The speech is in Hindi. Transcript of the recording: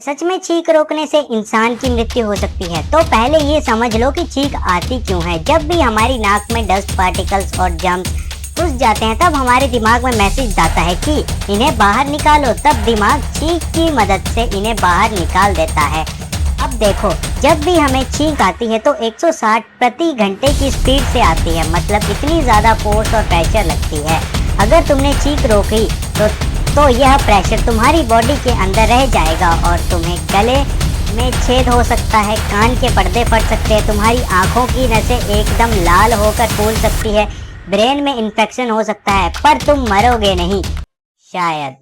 सच में छींक रोकने से इंसान की मृत्यु हो सकती है? तो पहले ये समझ लो कि छींक आती क्यों है। जब भी हमारी नाक में डस्ट पार्टिकल्स और जर्म्स घुस जाते हैं तब हमारे दिमाग में मैसेज जाता है कि इन्हें बाहर निकालो। तब दिमाग छींक की मदद से इन्हें बाहर निकाल देता है। अब देखो, जब भी हमें छींक आती है तो 160 प्रति घंटे की स्पीड से आती है, मतलब इतनी ज़्यादा फोर्स और प्रेशर लगती है। अगर तुमने छींक रोकी तो यह प्रेशर तुम्हारी बॉडी के अंदर रह जाएगा और तुम्हें गले में छेद हो सकता है, कान के पर्दे फट सकते हैं, तुम्हारी आंखों की नसें एकदम लाल होकर फूल सकती है, ब्रेन में इन्फेक्शन हो सकता है, पर तुम मरोगे नहीं, शायद।